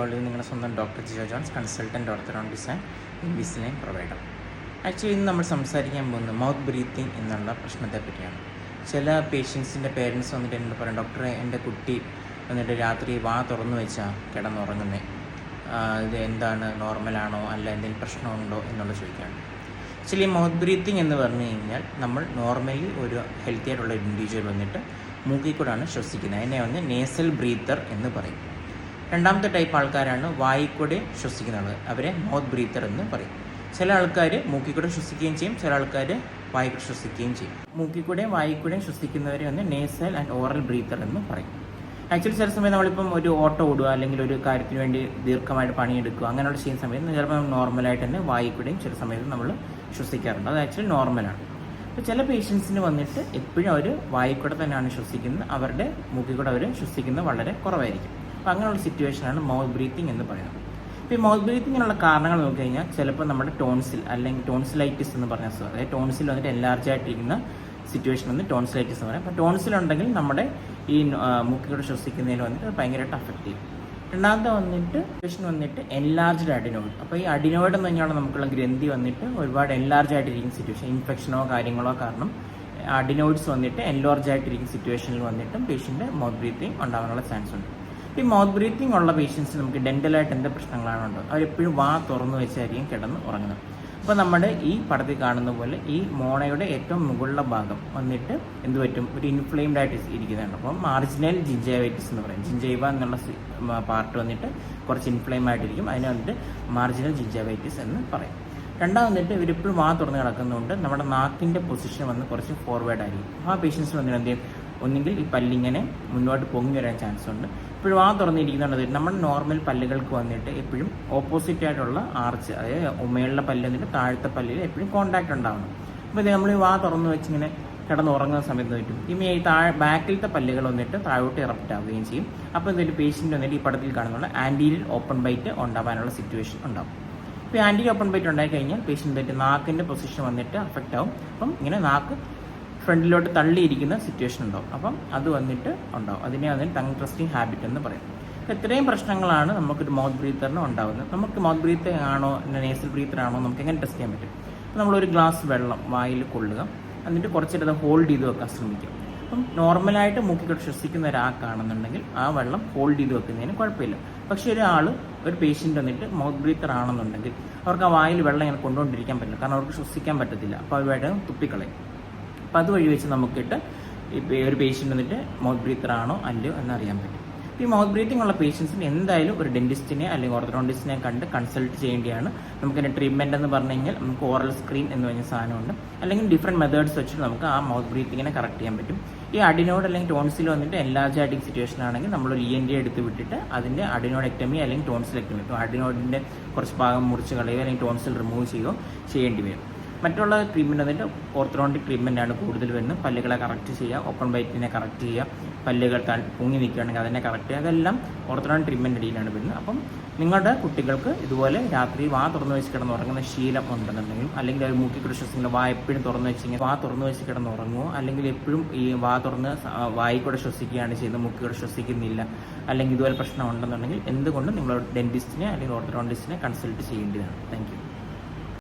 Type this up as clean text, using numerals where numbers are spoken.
Already നിങ്ങളുടെ സ്വന്തം doctor Jijo Johns, consultant orthodontist and Invisalign provider. Actually ഇന്ന് നമ്മൾ സംസാരിക്കാൻ പോകുന്നത് മൗത്ത് ബ്രീത്തിങ് എന്നുള്ള പ്രശ്നത്തെ പറ്റിയാണ്. ചില പേഷ്യൻസിൻ്റെ പേരൻസ് വന്നിട്ട് എന്നോട് പറയും, ഡോക്ടറെ എൻ്റെ കുട്ടി വന്നിട്ട് രാത്രി വാ തുറന്നു വെച്ചാൽ കിടന്നുറങ്ങുന്നത്, ഇത് എന്താണ്, നോർമലാണോ അല്ല എന്തെങ്കിലും പ്രശ്നമുണ്ടോ എന്നുള്ള ചോദിക്കുകയാണ്. ആക്ച്വലി മൗത്ത് ബ്രീത്തിങ് എന്ന് പറഞ്ഞു കഴിഞ്ഞാൽ നമ്മൾ നോർമലി ഒരു ഹെൽത്തി ആയിട്ടുള്ള ഇൻഡിവിജ്വൽ വന്നിട്ട് മൂക്കിൽ കൂടെയാണ് ശ്വസിക്കുന്നത്. അതിനെ വന്ന് നേസൽ ബ്രീത്തർ എന്ന് പറയും. രണ്ടാമത്തെ ടൈപ്പ് ആൾക്കാരാണ് വായിക്കൂടെ ശ്വസിക്കുന്നത്, അവരെ മൗത്ത് ബ്രീത്തർ എന്ന് പറയും. ചില ആൾക്കാർ മൂക്കിൽ കൂടെ ശ്വസിക്കുകയും ചെയ്യും, ചില ആൾക്കാർ വായിക്കൂടെ ശ്വസിക്കുകയും ചെയ്യും. മൂക്കിൽ കൂടെയും വായിക്കൂടെയും ശ്വസിക്കുന്നവരെ വന്ന് നേസൽ ആൻഡ് ഓറൽ ബ്രീത്തർ എന്ന് പറയും. ആക്ച്വലി ചില സമയം നമ്മളിപ്പം ഒരു ഓട്ടോ ഓടുക അല്ലെങ്കിൽ ഒരു കാര്യത്തിന് വേണ്ടി ദീർഘമായിട്ട് പണിയെടുക്കുക അങ്ങനെയുള്ള ചെയ്യുന്ന സമയത്ത് ചിലപ്പോൾ നോർമലായിട്ട് തന്നെ വായിക്കൂടെയും ചില സമയത്ത് നമ്മൾ ശ്വസിക്കാറുണ്ട്. അത് ആക്ച്വലി നോർമലാണ്. അപ്പോൾ ചില പേഷ്യൻസിന് വന്നിട്ട് എപ്പോഴും അവർ വായിക്കൂടെ തന്നെയാണ് ശ്വസിക്കുന്നത്, അവരുടെ മൂക്കിൽ കൂടെ അവർ ശ്വസിക്കുന്നത് വളരെ കുറവായിരിക്കും. അപ്പോൾ അങ്ങനെയുള്ള സിറ്റുവേഷനാണ് മൗത്ത് ബ്രീത്തിങ് എന്ന് പറയുന്നത്. അപ്പോൾ ഈ മൗത്ത് ബ്രീത്തിങ്ങിനുള്ള കാരണങ്ങൾ നോക്കിക്കഴിഞ്ഞാൽ ചിലപ്പോൾ നമ്മുടെ ടോൺസിൽ അല്ലെങ്കിൽ ടോൺസിലൈറ്റിസ് എന്ന് പറഞ്ഞ അസുഖം, അതായത് ടോൺസിൽ വന്നിട്ട് എൻലാർജ് ആയിട്ടിരിക്കുന്ന സിറ്റുവേഷൻ വന്ന് ടോൺസിലൈറ്റിസ് എന്ന് പറയാം. അപ്പോൾ ടോൺസിലുണ്ടെങ്കിൽ നമ്മുടെ ഈ മൂക്കിൽ കൂടെ ശ്വസിക്കുന്നതിൽ വന്നിട്ട് ഭയങ്കരമായിട്ട് അഫക്റ്റ് ചെയ്യും. രണ്ടാമത്തെ വന്നിട്ട് പേഷ്യൻ വന്നിട്ട് എൻലാർജ്ഡ് അഡിനോയിഡ്. അപ്പോൾ ഈ അഡിനോയിഡ് എന്ന് പറഞ്ഞാൽ നമുക്കുള്ള ഗ്രന്ഥി വന്നിട്ട് ഒരുപാട് എൻലാർജ് ആയിട്ടിരിക്കുന്ന സിറ്റുവേഷൻ, ഇൻഫെക്ഷനോ കാര്യങ്ങളോ കാരണം അഡിനോയിഡ്സ് വന്നിട്ട് എൻലാർജ് ആയിട്ടിരിക്കുന്ന സിറ്റുവേഷനിൽ വന്നിട്ടും പേഷ്യൻ്റെ മൗത്ത് ബ്രീത്തിങ് ഉണ്ടാകാനുള്ള ചാൻസ് ഉണ്ട്. ഈ മൗത്ത് ബ്രീത്തിങ് ഉള്ള പേഷ്യൻസ് നമുക്ക് ഡെൻ്റലായിട്ട് എന്ത് പ്രശ്നങ്ങളാണ് ഉണ്ടോ, അവരെപ്പോഴും വാ തുറന്നു വെച്ചായിരിക്കും കിടന്ന് ഉറങ്ങുന്നത്. അപ്പോൾ നമ്മുടെ ഈ പടത്തിൽ കാണുന്ന പോലെ ഈ മോണയുടെ ഏറ്റവും മുകളിലെ ഭാഗം വന്നിട്ട് എന്ത് പറ്റും, ഒരു ഇൻഫ്ലെയിംഡ് ആയിട്ട് ഇരിക്കുന്നുണ്ട്. അപ്പം മാർജിനൽ ജിഞ്ചൈവൈറ്റിസ് എന്ന് പറയും. ജിഞ്ചൈവ എന്നുള്ള പാർട്ട് വന്നിട്ട് കുറച്ച് ഇൻഫ്ലെയിം ആയിട്ടിരിക്കും, അതിനെ വന്നിട്ട് മാർജിനൽ ജിഞ്ചൈവൈറ്റിസ് എന്ന് പറയും. രണ്ടാമത് വന്നിട്ട് ഇവരിപ്പോഴും വാ തുറന്ന് കിടക്കുന്നതുകൊണ്ട് നമ്മുടെ നാക്കിൻ്റെ പൊസിഷൻ വന്ന് കുറച്ച് ഫോർവേഡ് ആയിരിക്കും. ആ പേഷ്യൻസ് വന്നിട്ട് എന്ത് ചെയ്യും, ഒന്നുകിൽ ഈ പല്ലിങ്ങനെ മുന്നോട്ട് പൊങ്ങി വരാൻ ചാൻസ് ഉണ്ട്. ഇപ്പോഴും വാ തുറന്നിരിക്കുന്നുണ്ട്. നമ്മുടെ നോർമൽ പല്ലുകൾക്ക് വന്നിട്ട് എപ്പോഴും ഓപ്പോസിറ്റ് ആയിട്ടുള്ള ആർച്ച്, അതായത് മേളിലെ പല്ല് വന്നിട്ട് താഴത്തെ പല്ലിൽ എപ്പോഴും കോൺടാക്ട് ഉണ്ടാവണം. അപ്പോൾ ഇത് നമ്മൾ ഈ വാ തുറന്ന് വെച്ചിങ്ങനെ കിടന്ന് ഉറങ്ങുന്ന സമയത്ത് പറ്റും ഈ ബാക്കിലത്തെ പല്ലുകൾ വന്നിട്ട് താഴോട്ട് ഇറപ്റ്റ് ആവുകയും ചെയ്യും. അപ്പോൾ എന്തൊരു പേഷ്യൻ്റ് വന്നിട്ട് ഈ പടത്തിൽ കാണുന്നുള്ള ആൻറ്റീരിയർ ഓപ്പൺ ബൈറ്റ് ഉണ്ടാകാനുള്ള സിറ്റുവേഷൻ ഉണ്ടാകും. ഇപ്പോൾ ആൻറ്റീരിയർ ഓപ്പൺ ബൈറ്റ് ഉണ്ടായി കഴിഞ്ഞാൽ പേഷ്യൻ്റ് നാക്കിൻ്റെ പൊസിഷൻ വന്നിട്ട് അഫക്റ്റ് ആവും. അപ്പം ഇങ്ങനെ നാക്ക് ഫ്രണ്ടിലോട്ട് തള്ളിയിരിക്കുന്ന സിറ്റുവേഷൻ ഉണ്ടാവും. അപ്പം അത് വന്നിട്ട് ഉണ്ടാവും. അതിനെ വന്നിട്ട് ടങ് ട്രസ്റ്റിംഗ് ഹാബിറ്റ് എന്ന് പറയും. ഇത്രയും പ്രശ്നങ്ങളാണ് നമുക്കൊരു മൗത്ത് ബ്രീത്തറിന് ഉണ്ടാകുന്നത്. നമുക്ക് മൗത്ത് ബ്രീത്തർ ആണോ നേസൽ ബ്രീത്തർ ആണോ നമുക്ക് എങ്ങനെ ടെസ്റ്റ് ചെയ്യാൻ പറ്റും? അപ്പോൾ നമ്മളൊരു ഗ്ലാസ് വെള്ളം വായിൽ കൊള്ളുക, എന്നിട്ട് കുറച്ചിട്ട് ഹോൾഡ് ചെയ്ത് വെക്കാൻ ശ്രമിക്കും. അപ്പം നോർമലായിട്ട് മൂക്കിൽ ശ്വസിക്കുന്ന ഒരാൾക്കാണെന്നുണ്ടെങ്കിൽ ആ വെള്ളം ഹോൾഡ് ചെയ്ത് വെക്കുന്നതിന് കുഴപ്പമില്ല. പക്ഷേ ഒരു പേഷ്യൻ്റ് വന്നിട്ട് മൗത്ത് ബ്രീത്തർ ആണെന്നുണ്ടെങ്കിൽ അവർക്ക് ആ വായിൽ വെള്ളം ഇങ്ങനെ കൊണ്ടുകൊണ്ടിരിക്കാൻ പറ്റില്ല, കാരണം അവർക്ക് ശ്വസിക്കാൻ പറ്റത്തില്ല. അപ്പോൾ അവരുടെ തുപ്പിക്കളയും. അപ്പോൾ അതുവഴി വെച്ച് നമുക്കിട്ട് ഒരു പേഷ്യൻ്റ് വന്നിട്ട് മൗത്ത് ബ്രീത്തർ ആണോ അല്ലയോ എന്നറിയാൻ പറ്റും. ഈ മൗത്ത് ബ്രീത്തിങ് ഉള്ള പേഷ്യൻസിന് എന്തായാലും ഒരു ഡെന്റിസ്റ്റിനെ അല്ലെങ്കിൽ ഓർത്തഡോണ്ടിസ്റ്റിനെ കണ്ട് കൺസൾട്ട് ചെയ്യേണ്ടതാണ്. നമുക്കിതിൻ്റെ ട്രീറ്റ്മെൻറ്റ് എന്ന് പറഞ്ഞു കഴിഞ്ഞാൽ നമുക്ക് ഓറൽ സ്ക്രീൻ എന്ന് പറഞ്ഞ സാധനമുണ്ട്, അല്ലെങ്കിൽ ഡിഫറെൻറ്റ് മെത്തേഡ്സ് വെച്ചിട്ട് നമുക്ക് ആ മൗത്ത് ബ്രീത്തിങ്ങിനെ കറക്റ്റ് ചെയ്യാൻ പറ്റും. ഈ അഡിനോയിഡ് അല്ലെങ്കിൽ ടോൺസിൽ വന്നിട്ട് എൻലാർജ് ആയിട്ടിങ് സിറ്റുവേഷൻ ആണെങ്കിൽ നമ്മളൊരു ENT എടുത്ത് വിട്ടിട്ട് അതിൻ്റെ അഡിനോയിഡെക്ടമി അല്ലെങ്കിൽ ടോൺസിലെക്ടമി, ഇപ്പോൾ അഡിനോയിഡിൻ്റെ കുറച്ച് ഭാഗം മുറിച്ച് കളയുകയോ അല്ലെങ്കിൽ ടോൺസിൽ റിമൂവ് ചെയ്യുകയോ ചെയ്യേണ്ടി വരും. മറ്റുള്ള ട്രീറ്റ്മെൻറ്റ് വന്നിട്ട് ഓർത്തഡോണ്ടിക് ട്രീറ്റ്മെൻറ്റാണ് കൂടുതൽ വരുന്നത്. പല്ലുകളെ കറക്റ്റ് ചെയ്യുക, ഓപ്പൺ ബൈറ്റിനെ കറക്റ്റ് ചെയ്യുക, പല്ലുകൾ പൊങ്ങി നിൽക്കുകയാണെങ്കിൽ അതിനെ കറക്റ്റ് ചെയ്യുക, അതെല്ലാം ഓർത്തഡോണ്ടിക് ട്രീറ്റ്മെൻറ്റ് അടിയിലാണ് വരുന്നത്. അപ്പം നിങ്ങളുടെ കുട്ടികൾക്ക് ഇതുപോലെ രാത്രി വാ തുറന്നു വെച്ച് കിടന്ന് ഉറങ്ങുന്ന ശീലം ഉണ്ടെന്നുണ്ടെങ്കിലും, അല്ലെങ്കിൽ ഒരു മൂക്കി കൂടെ ശ്വസിക്കുന്ന വാ എപ്പോഴും തുറന്നു വെച്ചിങ്ങനെ വാ തുറന്നു വെച്ച് കിടന്ന് ഉറങ്ങുമോ, അല്ലെങ്കിൽ എപ്പോഴും ഈ വാ തുറന്ന് വായിൽ കൂടെ ശ്വസിക്കുകയാണ് ചെയ്യുന്നത്, മൂക്കി കൂടെ ശ്വസിക്കുന്നില്ല, അല്ലെങ്കിൽ ഇതുപോലെ പ്രശ്നം ഉണ്ടെന്നുണ്ടെങ്കിൽ എന്തുകൊണ്ടും നിങ്ങളോട് ഡെന്റിസ്റ്റിനെ അല്ലെങ്കിൽ ഓർത്തഡോണ്ടിസ്റ്റിനെ കൺസൾട്ട് ചെയ്യേണ്ടതാണ്. Thank you.